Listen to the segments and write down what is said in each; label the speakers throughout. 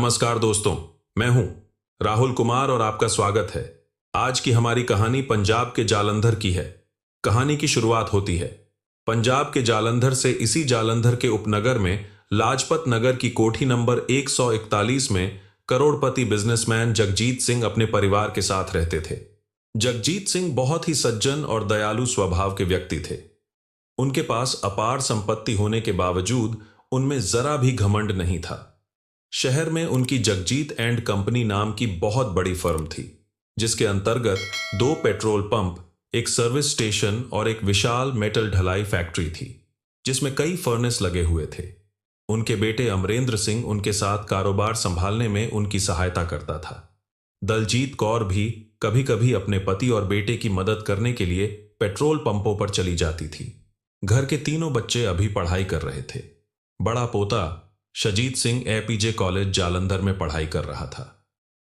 Speaker 1: नमस्कार दोस्तों, मैं हूं राहुल कुमार और आपका स्वागत है। आज की हमारी कहानी पंजाब के जालंधर की है। कहानी की शुरुआत होती है पंजाब के जालंधर से। इसी जालंधर के उपनगर में लाजपत नगर की कोठी नंबर 141 में करोड़पति बिजनेसमैन जगजीत सिंह अपने परिवार के साथ रहते थे। जगजीत सिंह बहुत ही सज्जन और दयालु स्वभाव के व्यक्ति थे। उनके पास अपार संपत्ति होने के बावजूद उनमें जरा भी घमंड नहीं था। शहर में उनकी जगजीत एंड कंपनी नाम की बहुत बड़ी फर्म थी, जिसके अंतर्गत 2 पेट्रोल पंप, एक सर्विस स्टेशन और एक विशाल मेटल ढलाई फैक्ट्री थी, जिसमें कई फर्नेस लगे हुए थे। उनके बेटे अमरेंद्र सिंह उनके साथ कारोबार संभालने में उनकी सहायता करता था। दलजीत कौर भी कभी कभी अपने पति और बेटे की मदद करने के लिए पेट्रोल पंपों पर चली जाती थी। घर के तीनों बच्चे अभी पढ़ाई कर रहे थे। बड़ा पोता शजीत सिंह एपीजे कॉलेज जालंधर में पढ़ाई कर रहा था।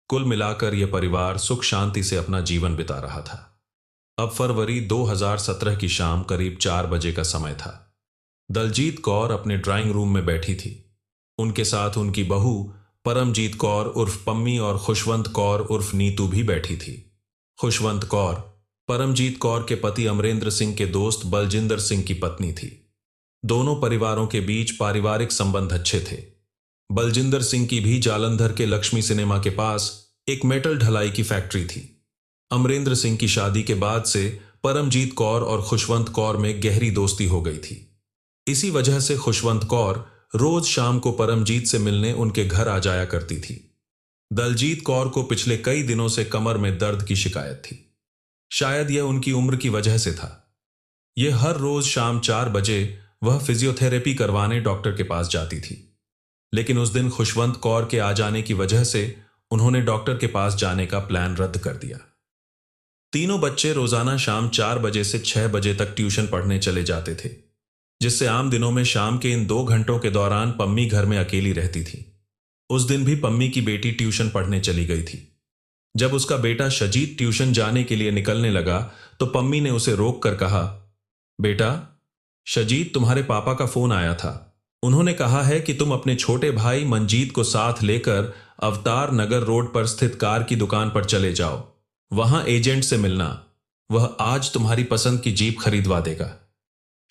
Speaker 1: कुल मिलाकर यह परिवार सुख शांति से अपना जीवन बिता रहा था। अब फरवरी 2017 की शाम करीब 4 बजे का समय था। दलजीत कौर अपने ड्राइंग रूम में बैठी थी। उनके साथ उनकी बहू परमजीत कौर उर्फ पम्मी और खुशवंत कौर उर्फ नीतू भी बैठी थी। खुशवंत कौर परमजीत कौर के पति अमरेंद्र सिंह के दोस्त बलजिंदर सिंह की पत्नी थी। दोनों परिवारों के बीच पारिवारिक संबंध अच्छे थे। बलजिंदर सिंह की भी जालंधर के लक्ष्मी सिनेमा के पास एक मेटल ढलाई की फैक्ट्री थी। अमरेंद्र सिंह की शादी के बाद से परमजीत कौर और खुशवंत कौर में गहरी दोस्ती हो गई थी। इसी वजह से खुशवंत कौर रोज शाम को परमजीत से मिलने उनके घर आ जाया करती थी। दलजीत कौर को पिछले कई दिनों से कमर में दर्द की शिकायत थी। शायद यह उनकी उम्र की वजह से था। यह हर रोज शाम 4 बजे वह फिजियोथेरेपी करवाने डॉक्टर के पास जाती थी। लेकिन उस दिन खुशवंत कौर के आ जाने की वजह से उन्होंने डॉक्टर के पास जाने का प्लान रद्द कर दिया। तीनों बच्चे रोजाना शाम 4 बजे से 6 बजे तक ट्यूशन पढ़ने चले जाते थे, जिससे आम दिनों में शाम के इन 2 घंटों के दौरान पम्मी घर में अकेली रहती थी। उस दिन भी पम्मी की बेटी ट्यूशन पढ़ने चली गई थी। जब उसका बेटा शजीत ट्यूशन जाने के लिए निकलने लगा तो पम्मी ने उसे रोक कर कहा, बेटा, शजीत, तुम्हारे पापा का फोन आया था। उन्होंने कहा है कि तुम अपने छोटे भाई मंजीत को साथ लेकर अवतार नगर रोड पर स्थित कार की दुकान पर चले जाओ। वहां एजेंट से मिलना। वह आज तुम्हारी पसंद की जीप खरीदवा देगा।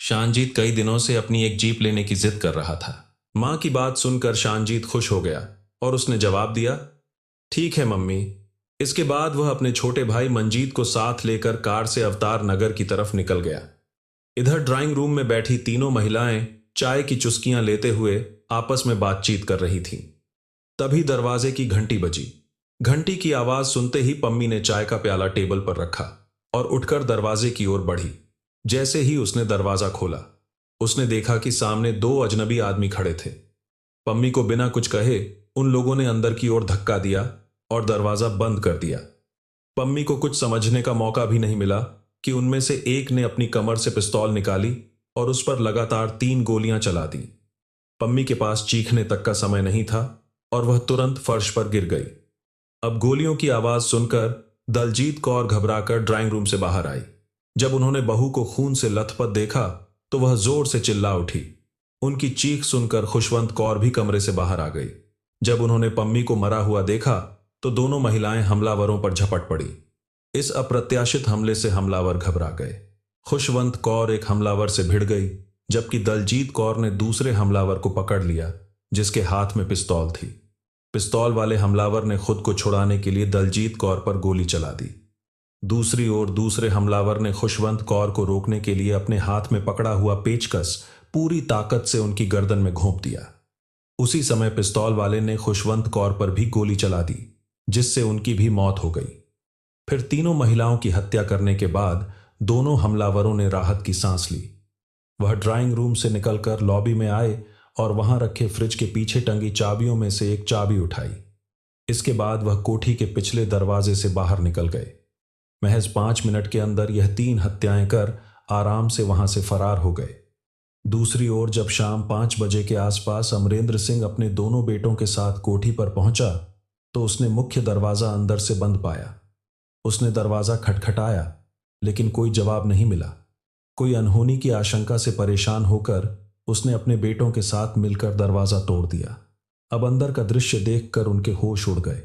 Speaker 1: शानजीत कई दिनों से अपनी एक जीप लेने की जिद कर रहा था। मां की बात सुनकर शानजीत खुश हो गया और उसने जवाब दिया, ठीक है मम्मी। इसके बाद वह अपने छोटे भाई मंजीत को साथ लेकर कार से अवतार नगर की तरफ निकल गया। इधर ड्राइंग रूम में बैठी तीनों महिलाएं चाय की चुस्कियां लेते हुए आपस में बातचीत कर रही थीं। तभी दरवाजे की घंटी बजी। घंटी की आवाज सुनते ही पम्मी ने चाय का प्याला टेबल पर रखा और उठकर दरवाजे की ओर बढ़ी। जैसे ही उसने दरवाजा खोला, उसने देखा कि सामने 2 अजनबी आदमी खड़े थे। पम्मी को बिना कुछ कहे उन लोगों ने अंदर की ओर धक्का दिया और दरवाजा बंद कर दिया। पम्मी को कुछ समझने का मौका भी नहीं मिला कि उनमें से एक ने अपनी कमर से पिस्तौल निकाली और उस पर लगातार 3 गोलियां चला दी। पम्मी के पास चीखने तक का समय नहीं था और वह तुरंत फर्श पर गिर गई। अब गोलियों की आवाज सुनकर दलजीत कौर घबराकर ड्राइंग रूम से बाहर आई। जब उन्होंने बहू को खून से लथपथ देखा तो वह जोर से चिल्ला उठी। उनकी चीख सुनकर खुशवंत कौर भी कमरे से बाहर आ गई। जब उन्होंने पम्मी को मरा हुआ देखा तो दोनों महिलाएं हमलावरों पर झपट पड़ी। इस अप्रत्याशित हमले से हमलावर घबरा गए। खुशवंत कौर एक हमलावर से भिड़ गई, जबकि दलजीत कौर ने दूसरे हमलावर को पकड़ लिया, जिसके हाथ में पिस्तौल थी। पिस्तौल वाले हमलावर ने खुद को छुड़ाने के लिए दलजीत कौर पर गोली चला दी। दूसरी ओर दूसरे हमलावर ने खुशवंत कौर को रोकने के लिए अपने हाथ में पकड़ा हुआ पेचकस पूरी ताकत से उनकी गर्दन में घोंप दिया। उसी समय पिस्तौल वाले ने खुशवंत कौर पर भी गोली चला दी, जिससे उनकी भी मौत हो गई। फिर तीनों महिलाओं की हत्या करने के बाद दोनों हमलावरों ने राहत की सांस ली। वह ड्राइंग रूम से निकलकर लॉबी में आए और वहां रखे फ्रिज के पीछे टंगी चाबियों में से एक चाबी उठाई। इसके बाद वह कोठी के पिछले दरवाजे से बाहर निकल गए। महज 5 मिनट के अंदर यह 3 हत्याएं कर आराम से वहां से फरार हो गए। दूसरी ओर जब शाम 5 बजे के आसपास अमरेंद्र सिंह अपने दोनों बेटों के साथ कोठी पर पहुंचा तो उसने मुख्य दरवाजा अंदर से बंद पाया। उसने दरवाजा खटखटाया, लेकिन कोई जवाब नहीं मिला। कोई अनहोनी की आशंका से परेशान होकर उसने अपने बेटों के साथ मिलकर दरवाजा तोड़ दिया। अब अंदर का दृश्य देखकर उनके होश उड़ गए।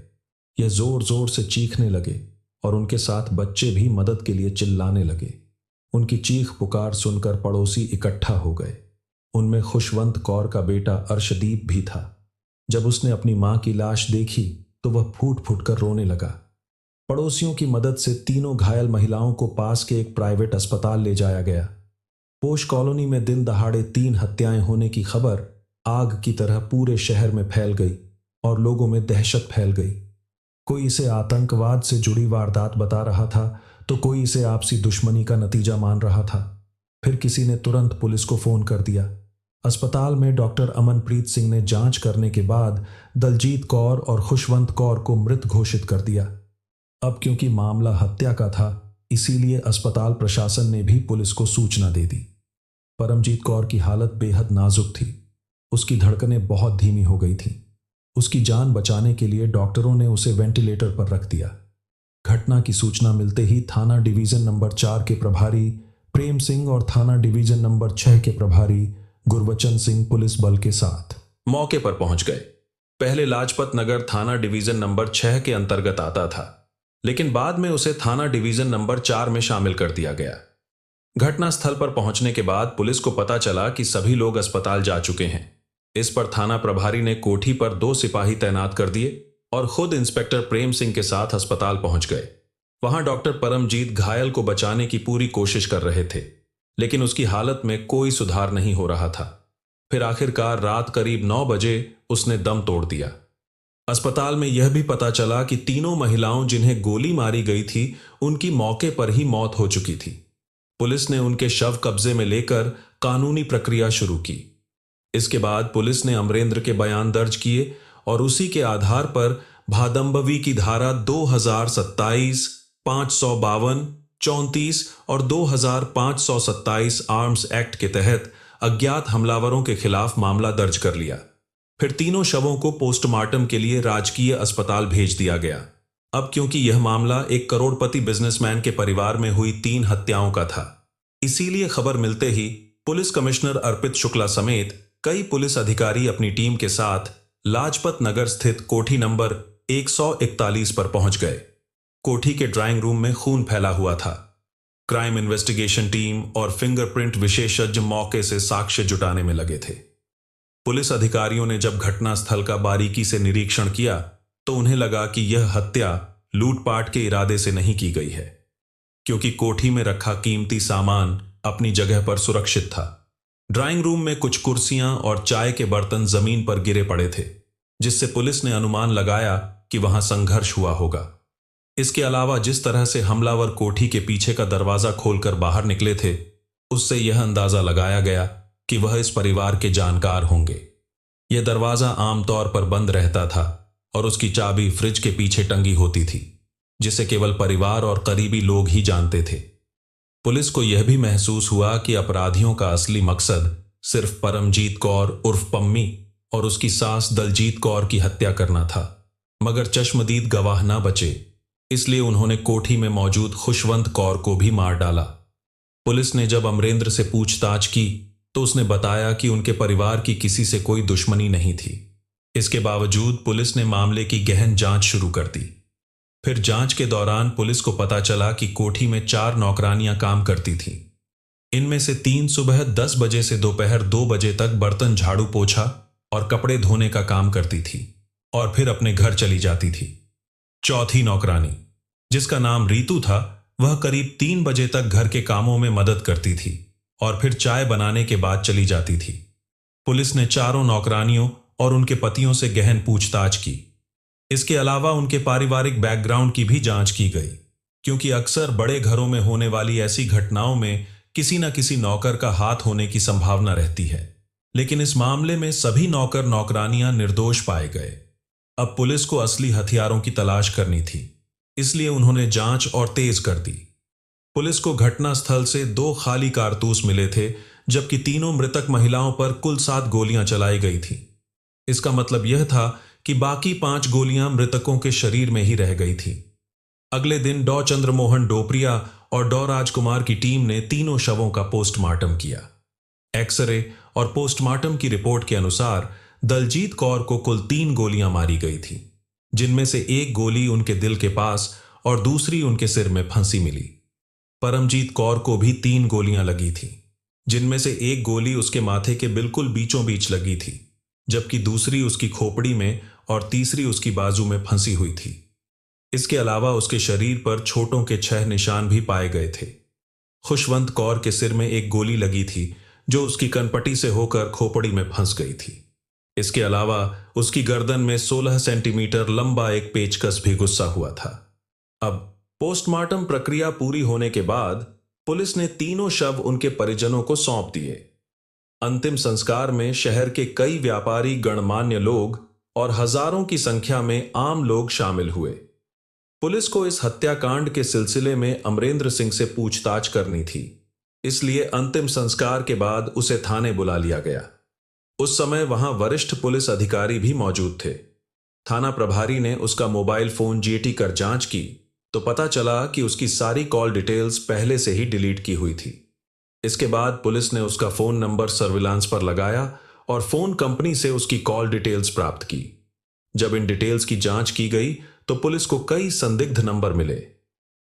Speaker 1: ये जोर जोर से चीखने लगे और उनके साथ बच्चे भी मदद के लिए चिल्लाने लगे। उनकी चीख पुकार सुनकर पड़ोसी इकट्ठा हो गए। उनमें खुशवंत कौर का बेटा अर्शदीप भी था। जब उसने अपनी मां की लाश देखी तो वह फूट फूट कर रोने लगा। पड़ोसियों की मदद से तीनों घायल महिलाओं को पास के एक प्राइवेट अस्पताल ले जाया गया। पोश कॉलोनी में दिन दहाड़े 3 हत्याएं होने की खबर आग की तरह पूरे शहर में फैल गई और लोगों में दहशत फैल गई। कोई इसे आतंकवाद से जुड़ी वारदात बता रहा था तो कोई इसे आपसी दुश्मनी का नतीजा मान रहा था। फिर किसी ने तुरंत पुलिस को फोन कर दिया। अस्पताल में डॉक्टर अमनप्रीत सिंह ने जांच करने के बाद दलजीत कौर और खुशवंत कौर को मृत घोषित कर दिया। अब क्योंकि मामला हत्या का था, इसीलिए अस्पताल प्रशासन ने भी पुलिस को सूचना दे दी। परमजीत कौर की हालत बेहद नाजुक थी। उसकी धड़कनें बहुत धीमी हो गई थीं। उसकी जान बचाने के लिए डॉक्टरों ने उसे वेंटिलेटर पर रख दिया। घटना की सूचना मिलते ही थाना डिवीजन नंबर 4 के प्रभारी प्रेम सिंह और थाना डिवीजन नंबर 6 के प्रभारी गुरबचन सिंह पुलिस बल के साथ मौके पर पहुंच गए। पहले लाजपत नगर थाना डिवीजन नंबर 6 के अंतर्गत आता था, लेकिन बाद में उसे थाना डिवीजन नंबर 4 में शामिल कर दिया गया। घटनास्थल पर पहुंचने के बाद पुलिस को पता चला कि सभी लोग अस्पताल जा चुके हैं। इस पर थाना प्रभारी ने कोठी पर 2 सिपाही तैनात कर दिए और खुद इंस्पेक्टर प्रेम सिंह के साथ अस्पताल पहुंच गए। वहां डॉक्टर परमजीत घायल को बचाने की पूरी कोशिश कर रहे थे, लेकिन उसकी हालत में कोई सुधार नहीं हो रहा था। फिर आखिरकार रात करीब 9 बजे उसने दम तोड़ दिया। अस्पताल में यह भी पता चला कि तीनों महिलाओं जिन्हें गोली मारी गई थी, उनकी मौके पर ही मौत हो चुकी थी। पुलिस ने उनके शव कब्जे में लेकर कानूनी प्रक्रिया शुरू की। इसके बाद पुलिस ने अमरेंद्र के बयान दर्ज किए और उसी के आधार पर भादंबवी की धारा 2027, 552, 34 और 2527 आर्म्स एक्ट के तहत अज्ञात हमलावरों के खिलाफ मामला दर्ज कर लिया। फिर तीनों शवों को पोस्टमार्टम के लिए राजकीय अस्पताल भेज दिया गया। अब क्योंकि यह मामला एक करोड़पति बिजनेसमैन के परिवार में हुई 3 हत्याओं का था, इसीलिए खबर मिलते ही पुलिस कमिश्नर अर्पित शुक्ला समेत कई पुलिस अधिकारी अपनी टीम के साथ लाजपत नगर स्थित कोठी नंबर 141 पर पहुंच गए। कोठी के ड्राइंग रूम में खून फैला हुआ था। क्राइम इन्वेस्टिगेशन टीम और फिंगरप्रिंट विशेषज्ञ मौके से साक्ष्य जुटाने में लगे थे। पुलिस अधिकारियों ने जब घटनास्थल का बारीकी से निरीक्षण किया तो उन्हें लगा कि यह हत्या लूटपाट के इरादे से नहीं की गई है, क्योंकि कोठी में रखा कीमती सामान अपनी जगह पर सुरक्षित था। ड्राइंग रूम में कुछ कुर्सियां और चाय के बर्तन जमीन पर गिरे पड़े थे, जिससे पुलिस ने अनुमान लगाया कि वहां संघर्ष हुआ होगा। इसके अलावा जिस तरह से हमलावर कोठी के पीछे का दरवाजा खोलकर बाहर निकले थे, उससे यह अंदाजा लगाया गया कि वह इस परिवार के जानकार होंगे। यह दरवाजा आमतौर पर बंद रहता था और उसकी चाबी फ्रिज के पीछे टंगी होती थी, जिसे केवल परिवार और करीबी लोग ही जानते थे। पुलिस को यह भी महसूस हुआ कि अपराधियों का असली मकसद सिर्फ परमजीत कौर उर्फ पम्मी और उसकी सास दलजीत कौर की हत्या करना था, मगर चश्मदीद गवाह न बचे, इसलिए उन्होंने कोठी में मौजूद खुशवंत कौर को भी मार डाला। पुलिस ने जब अमरेंद्र से पूछताछ की तो उसने बताया कि उनके परिवार की किसी से कोई दुश्मनी नहीं थी। इसके बावजूद पुलिस ने मामले की गहन जांच शुरू कर दी। फिर जांच के दौरान पुलिस को पता चला कि कोठी में 4 नौकरानियां काम करती थीं। इनमें से 3 सुबह 10 बजे से दोपहर 2 बजे तक बर्तन झाड़ू पोछा और कपड़े धोने का काम करती थी और फिर अपने घर चली जाती थी। चौथी नौकरानी, जिसका नाम रीतू था, वह करीब 3 बजे तक घर के कामों में मदद करती थी और फिर चाय बनाने के बाद चली जाती थी। पुलिस ने चारों नौकरानियों और उनके पतियों से गहन पूछताछ की। इसके अलावा उनके पारिवारिक बैकग्राउंड की भी जांच की गई, क्योंकि अक्सर बड़े घरों में होने वाली ऐसी घटनाओं में किसी न किसी नौकर का हाथ होने की संभावना रहती है। लेकिन इस मामले में सभी नौकर नौकरानियां निर्दोष पाए गए। अब पुलिस को असली हथियारों की तलाश करनी थी, इसलिए उन्होंने जांच और तेज कर दी। पुलिस को घटनास्थल से 2 खाली कारतूस मिले थे, जबकि तीनों मृतक महिलाओं पर कुल 7 गोलियां चलाई गई थी। इसका मतलब यह था कि बाकी 5 गोलियां मृतकों के शरीर में ही रह गई थी। अगले दिन डॉ चंद्रमोहन डोपरिया और डॉ राजकुमार की टीम ने तीनों शवों का पोस्टमार्टम किया। एक्सरे और पोस्टमार्टम की रिपोर्ट के अनुसार दलजीत कौर को कुल 3 गोलियां मारी गई थी, जिनमें से एक गोली उनके दिल के पास और दूसरी उनके सिर में फंसी मिली। परमजीत कौर को भी 3 गोलियां लगी थी, जिनमें से एक गोली उसके माथे के बिल्कुल बीचों बीच लगी थी, जबकि दूसरी उसकी खोपड़ी में और तीसरी उसकी बाजू में फंसी हुई थी। इसके अलावा उसके शरीर पर छोटों के 6 निशान भी पाए गए थे। खुशवंत कौर के सिर में एक गोली लगी थी, जो उसकी कनपटी से होकर खोपड़ी में फंस गई थी। इसके अलावा उसकी गर्दन में 16 सेंटीमीटर लंबा एक पेचकस भी गुस्सा हुआ था। अब पोस्टमार्टम प्रक्रिया पूरी होने के बाद पुलिस ने तीनों शव उनके परिजनों को सौंप दिए। अंतिम संस्कार में शहर के कई व्यापारी, गणमान्य लोग और हजारों की संख्या में आम लोग शामिल हुए। पुलिस को इस हत्याकांड के सिलसिले में अमरेंद्र सिंह से पूछताछ करनी थी, इसलिए अंतिम संस्कार के बाद उसे थाने बुला लिया गया। उस समय वहां वरिष्ठ पुलिस अधिकारी भी मौजूद थे। थाना प्रभारी ने उसका मोबाइल फोन जेटी कर जांच की तो पता चला कि उसकी सारी कॉल डिटेल्स पहले से ही डिलीट की हुई थी। इसके बाद पुलिस ने उसका फोन नंबर सर्विलांस पर लगाया और फोन कंपनी से उसकी कॉल डिटेल्स प्राप्त की। जब इन डिटेल्स की जांच की गई तो पुलिस को कई संदिग्ध नंबर मिले।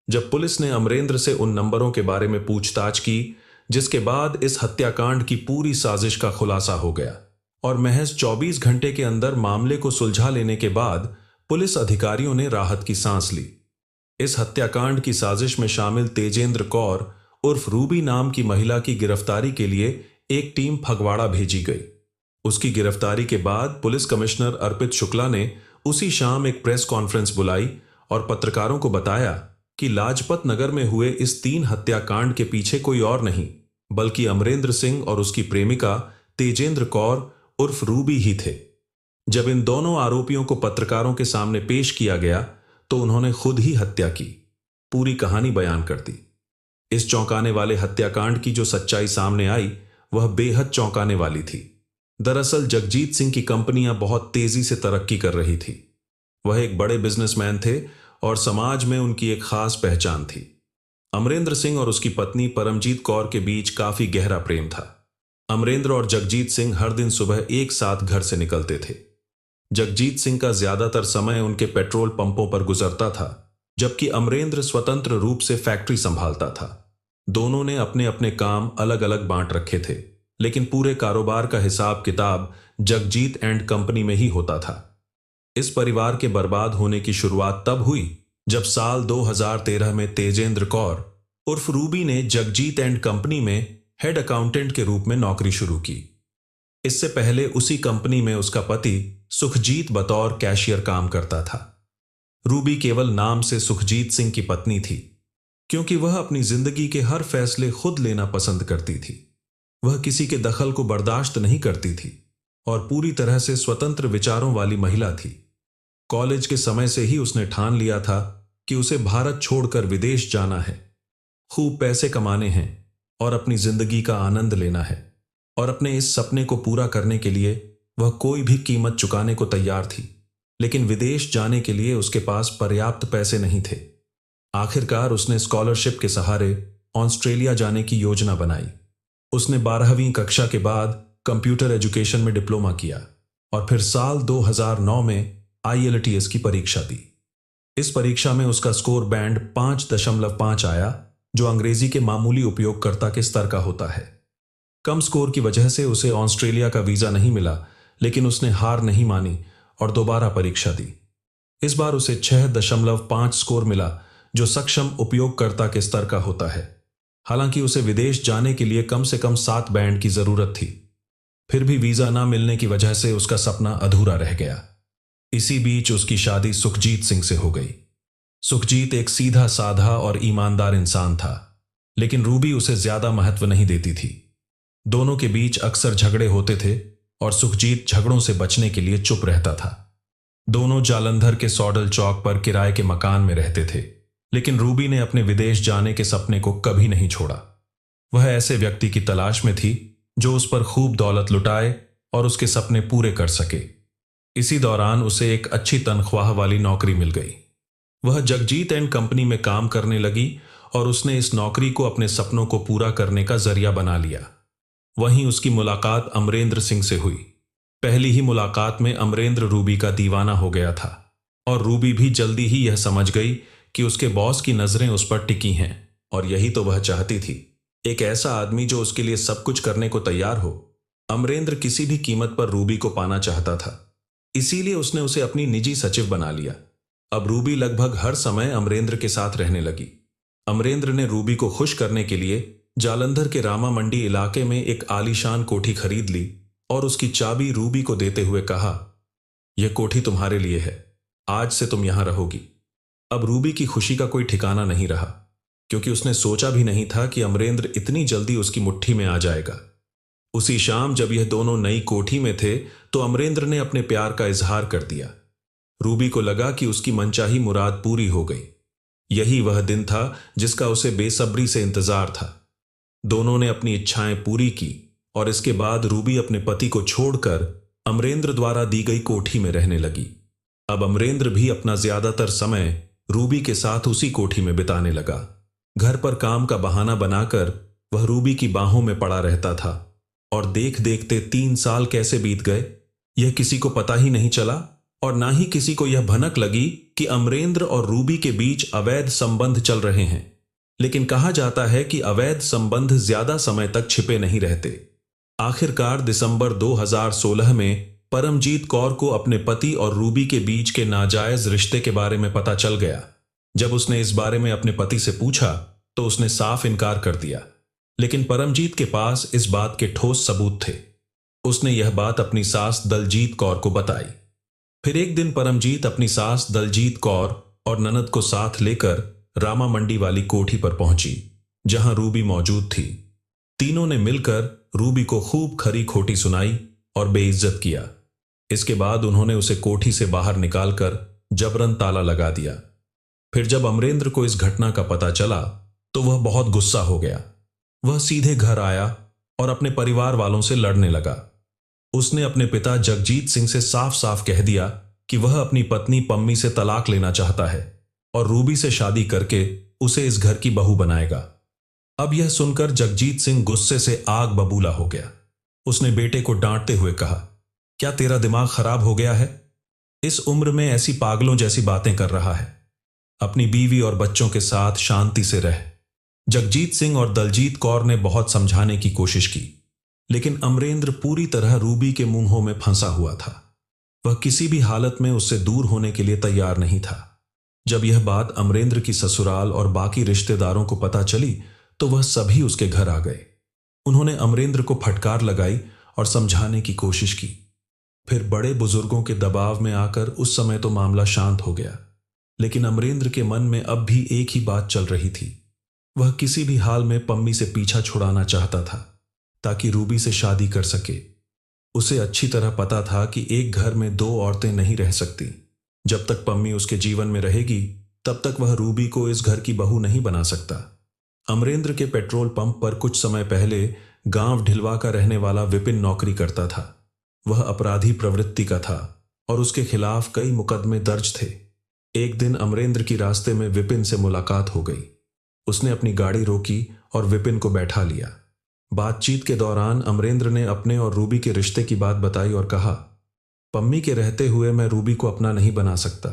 Speaker 1: जब पुलिस ने अमरेंद्र से उन नंबरों के बारे में पूछताछ की, जिसके बाद इस हत्याकांड की पूरी साजिश का खुलासा हो गया और महज 24 घंटे के अंदर मामले को सुलझा लेने के बाद पुलिस अधिकारियों ने राहत की सांस ली। इस हत्याकांड की साजिश में शामिल तेजेंद्र कौर उर्फ रूबी नाम की महिला की गिरफ्तारी के लिए एक टीम फगवाड़ा भेजी गई। उसकी गिरफ्तारी के बाद पुलिस कमिश्नर अर्पित शुक्ला ने उसी शाम एक प्रेस कॉन्फ्रेंस बुलाई और पत्रकारों को बताया कि लाजपत नगर में हुए इस 3 हत्याकांड के पीछे कोई और नहीं बल्कि अमरेंद्र सिंह और उसकी प्रेमिका तेजेंद्र कौर उर्फ रूबी ही थे। जब इन दोनों आरोपियों को पत्रकारों के सामने पेश किया गया तो उन्होंने खुद ही हत्या की पूरी कहानी बयान कर दी। इस चौंकाने वाले हत्याकांड की जो सच्चाई सामने आई वह बेहद चौंकाने वाली थी। दरअसल जगजीत सिंह की कंपनियां बहुत तेजी से तरक्की कर रही थी। वह एक बड़े बिजनेसमैन थे और समाज में उनकी एक खास पहचान थी। अमरेंद्र सिंह और उसकी पत्नी परमजीत कौर के बीच काफी गहरा प्रेम था। अमरेंद्र और जगजीत सिंह हर दिन सुबह एक साथ घर से निकलते थे। जगजीत सिंह का ज्यादातर समय उनके पेट्रोल पंपों पर गुजरता था, जबकि अमरेंद्र स्वतंत्र रूप से फैक्ट्री संभालता था। दोनों ने अपने अपने काम अलग अलग बांट रखे थे, लेकिन पूरे कारोबार का हिसाब किताब जगजीत एंड कंपनी में ही होता था। इस परिवार के बर्बाद होने की शुरुआत तब हुई जब साल 2013 में तेजेंद्र कौर उर्फ रूबी ने जगजीत एंड कंपनी में हेड अकाउंटेंट के रूप में नौकरी शुरू की। इससे पहले उसी कंपनी में उसका पति सुखजीत बतौर कैशियर काम करता था। रूबी केवल नाम से सुखजीत सिंह की पत्नी थी, क्योंकि वह अपनी जिंदगी के हर फैसले खुद लेना पसंद करती थी। वह किसी के दखल को बर्दाश्त नहीं करती थी और पूरी तरह से स्वतंत्र विचारों वाली महिला थी। कॉलेज के समय से ही उसने ठान लिया था कि उसे भारत छोड़कर विदेश जाना है, खूब पैसे कमाने हैं और अपनी जिंदगी का आनंद लेना है। और अपने इस सपने को पूरा करने के लिए वह कोई भी कीमत चुकाने को तैयार थी, लेकिन विदेश जाने के लिए उसके पास पर्याप्त पैसे नहीं थे। आखिरकार उसने स्कॉलरशिप के सहारे ऑस्ट्रेलिया जाने की योजना बनाई। उसने 12वीं कक्षा के बाद कंप्यूटर एजुकेशन में डिप्लोमा किया और फिर साल 2009 में IELTS की परीक्षा दी। इस परीक्षा में उसका स्कोर बैंड 5.5 आया, जो अंग्रेजी के मामूली उपयोगकर्ता के स्तर का होता है। कम स्कोर की वजह से उसे ऑस्ट्रेलिया का वीजा नहीं मिला, लेकिन उसने हार नहीं मानी और दोबारा परीक्षा दी। इस बार उसे 6.5 स्कोर मिला, जो सक्षम उपयोगकर्ता के स्तर का होता है। हालांकि उसे विदेश जाने के लिए कम से कम 7 बैंड की जरूरत थी। फिर भी वीजा ना मिलने की वजह से उसका सपना अधूरा रह गया। इसी बीच उसकी शादी सुखजीत सिंह से हो गई। सुखजीत एक सीधा साधा और ईमानदार इंसान था, लेकिन रूबी उसे ज्यादा महत्व नहीं देती थी। दोनों के बीच अक्सर झगड़े होते थे और सुखजीत झगड़ों से बचने के लिए चुप रहता था। दोनों जालंधर के सॉडल चौक पर किराए के मकान में रहते थे, लेकिन रूबी ने अपने विदेश जाने के सपने को कभी नहीं छोड़ा। वह ऐसे व्यक्ति की तलाश में थी जो उस पर खूब दौलत लुटाए और उसके सपने पूरे कर सके। इसी दौरान उसे एक अच्छी तनख्वाह वाली नौकरी मिल गई। वह जगजीत एंड कंपनी में काम करने लगी और उसने इस नौकरी को अपने सपनों को पूरा करने का जरिया बना लिया। वहीं उसकी मुलाकात अमरेंद्र सिंह से हुई। पहली ही मुलाकात में अमरेंद्र रूबी का दीवाना हो गया था और रूबी भी जल्दी ही यह समझ गई कि उसके बॉस की नजरें उस पर टिकी हैं और यही तो वह चाहती थी, एक ऐसा आदमी जो उसके लिए सब कुछ करने को तैयार हो। अमरेंद्र किसी भी कीमत पर रूबी को पाना चाहता था, इसीलिए उसने उसे अपनी निजी सचिव बना लिया। अब रूबी लगभग हर समय अमरेंद्र के साथ रहने लगी। अमरेंद्र ने रूबी को खुश करने के लिए जालंधर के रामा मंडी इलाके में एक आलीशान कोठी खरीद ली और उसकी चाबी रूबी को देते हुए कहा, यह कोठी तुम्हारे लिए है, आज से तुम यहां रहोगी। अब रूबी की खुशी का कोई ठिकाना नहीं रहा, क्योंकि उसने सोचा भी नहीं था कि अमरेंद्र इतनी जल्दी उसकी मुट्ठी में आ जाएगा। उसी शाम जब यह दोनों नई कोठी में थे तो अमरेंद्र ने अपने प्यार का इजहार कर दिया। रूबी को लगा कि उसकी मनचाही मुराद पूरी हो गई। यही वह दिन था जिसका उसे बेसब्री से इंतजार था। दोनों ने अपनी इच्छाएं पूरी की और इसके बाद रूबी अपने पति को छोड़कर अमरेंद्र द्वारा दी गई कोठी में रहने लगी। अब अमरेंद्र भी अपना ज्यादातर समय रूबी के साथ उसी कोठी में बिताने लगा। घर पर काम का बहाना बनाकर वह रूबी की बाहों में पड़ा रहता था और देख देखते 3 साल कैसे बीत गए यह किसी को पता ही नहीं चला और ना ही किसी को यह भनक लगी कि अमरेंद्र और रूबी के बीच अवैध संबंध चल रहे हैं। लेकिन कहा जाता है कि अवैध संबंध ज्यादा समय तक छिपे नहीं रहते। आखिरकार दिसंबर 2016 में परमजीत कौर को अपने पति और रूबी के बीच के नाजायज रिश्ते के बारे में पता चल गया। जब उसने इस बारे में अपने पति से पूछा तो उसने साफ इनकार कर दिया, लेकिन परमजीत के पास इस बात के ठोस सबूत थे। उसने यह बात अपनी सास दलजीत कौर को बताई। फिर एक दिन परमजीत अपनी सास दलजीत कौर और ननद को साथ लेकर रामा मंडी वाली कोठी पर पहुंची, जहां रूबी मौजूद थी। तीनों ने मिलकर रूबी को खूब खरी खोटी सुनाई और बेइज्जत किया। इसके बाद उन्होंने उसे कोठी से बाहर निकालकर जबरन ताला लगा दिया। फिर जब अमरेंद्र को इस घटना का पता चला तो वह बहुत गुस्सा हो गया। वह सीधे घर आया और अपने परिवार वालों से लड़ने लगा। उसने अपने पिता जगजीत सिंह से साफ साफ कह दिया कि वह अपनी पत्नी पम्मी से तलाक लेना चाहता है और रूबी से शादी करके उसे इस घर की बहू बनाएगा। अब यह सुनकर जगजीत सिंह गुस्से से आग बबूला हो गया। उसने बेटे को डांटते हुए कहा, क्या तेरा दिमाग खराब हो गया है? इस उम्र में ऐसी पागलों जैसी बातें कर रहा है। अपनी बीवी और बच्चों के साथ शांति से रह। जगजीत सिंह और दलजीत कौर ने बहुत समझाने की कोशिश की, लेकिन अमरेंद्र पूरी तरह रूबी के मुंहों में फंसा हुआ था। वह किसी भी हालत में उससे दूर होने के लिए तैयार नहीं था। जब यह बात अमरेंद्र की ससुराल और बाकी रिश्तेदारों को पता चली तो वह सभी उसके घर आ गए। उन्होंने अमरेंद्र को फटकार लगाई और समझाने की कोशिश की। फिर बड़े बुजुर्गों के दबाव में आकर उस समय तो मामला शांत हो गया, लेकिन अमरेंद्र के मन में अब भी एक ही बात चल रही थी। वह किसी भी हाल में पम्मी से पीछा छुड़ाना चाहता था ताकि रूबी से शादी कर सके। उसे अच्छी तरह पता था कि एक घर में 2 औरतें नहीं रह सकती। जब तक पम्मी उसके जीवन में रहेगी तब तक वह रूबी को इस घर की बहू नहीं बना सकता। अमरेंद्र के पेट्रोल पंप पर कुछ समय पहले गांव ढिलवा का रहने वाला विपिन नौकरी करता था। वह अपराधी प्रवृत्ति का था और उसके खिलाफ कई मुकदमे दर्ज थे। एक दिन अमरेंद्र की रास्ते में विपिन से मुलाकात हो गई। उसने अपनी गाड़ी रोकी और विपिन को बैठा लिया। बातचीत के दौरान अमरेंद्र ने अपने और रूबी के रिश्ते की बात बताई और कहा, पम्मी के रहते हुए मैं रूबी को अपना नहीं बना सकता।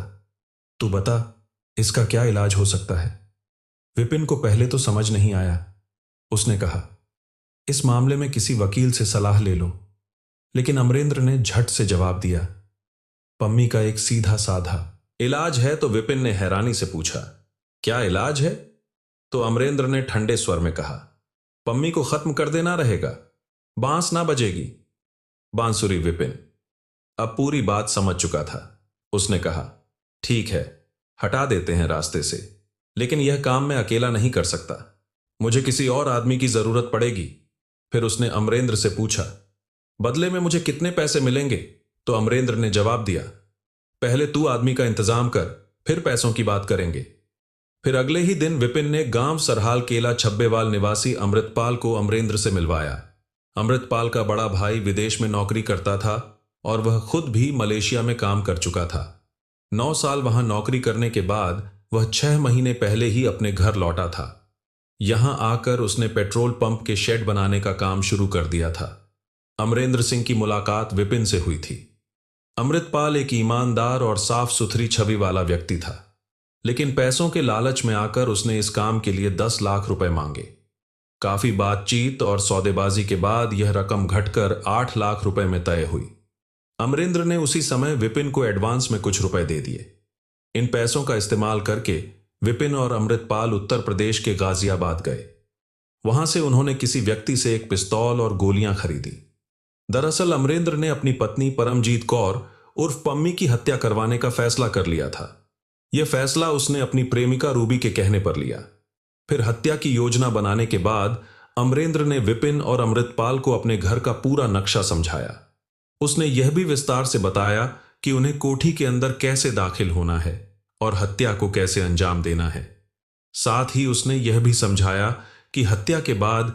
Speaker 1: तू बता, इसका क्या इलाज हो सकता है? विपिन को पहले तो समझ नहीं आया। उसने कहा, इस मामले में किसी वकील से सलाह ले लो। लेकिन अमरेंद्र ने झट से जवाब दिया, पम्मी का एक सीधा साधा इलाज है। तो विपिन ने हैरानी से पूछा, क्या इलाज है? तो अमरेंद्र ने ठंडे स्वर में कहा, पम्मी को खत्म कर देना रहेगा, बांस ना बजेगी। बांसुरी विपिन अब पूरी बात समझ चुका था। उसने कहा, ठीक है, हटा देते हैं रास्ते से, लेकिन यह काम मैं अकेला नहीं कर सकता, मुझे किसी और आदमी की जरूरत पड़ेगी। फिर उसने अमरेंद्र से पूछा, बदले में मुझे कितने पैसे मिलेंगे? तो अमरेंद्र ने जवाब दिया, पहले तू आदमी का इंतजाम कर, फिर पैसों की बात करेंगे। फिर अगले ही दिन विपिन ने गांव सरहाल केला छब्बेवाल निवासी अमृतपाल को अमरेंद्र से मिलवाया। अमृतपाल का बड़ा भाई विदेश में नौकरी करता था और वह खुद भी मलेशिया में काम कर चुका था। 9 साल वहां नौकरी करने के बाद वह 6 महीने पहले ही अपने घर लौटा था। यहां आकर उसने पेट्रोल पंप के शेड बनाने का काम शुरू कर दिया था। अमरेंद्र सिंह की मुलाकात विपिन से हुई थी। अमृतपाल एक ईमानदार और साफ सुथरी छवि वाला व्यक्ति था, लेकिन पैसों के लालच में आकर उसने इस काम के लिए 10 लाख रुपए मांगे। काफी बातचीत और सौदेबाजी के बाद यह रकम घटकर 8 लाख रुपए में तय हुई। अमरेंद्र ने उसी समय विपिन को एडवांस में कुछ रुपए दे दिए। इन पैसों का इस्तेमाल करके विपिन और अमृतपाल उत्तर प्रदेश के गाजियाबाद गए। वहां से उन्होंने किसी व्यक्ति से एक पिस्तौल और गोलियां खरीदी। दरअसल अमरेंद्र ने अपनी पत्नी परमजीत कौर उर्फ पम्मी की हत्या करवाने का फैसला कर लिया था। यह फैसला उसने अपनी प्रेमिका रूबी के कहने पर लिया। फिर हत्या की योजना बनाने के बाद अमरेंद्र ने विपिन और अमृतपाल को अपने घर का पूरा नक्शा समझाया। उसने यह भी विस्तार से बताया कि उन्हें कोठी के अंदर कैसे दाखिल होना है और हत्या को कैसे अंजाम देना है। साथ ही उसने यह भी समझाया कि हत्या के बाद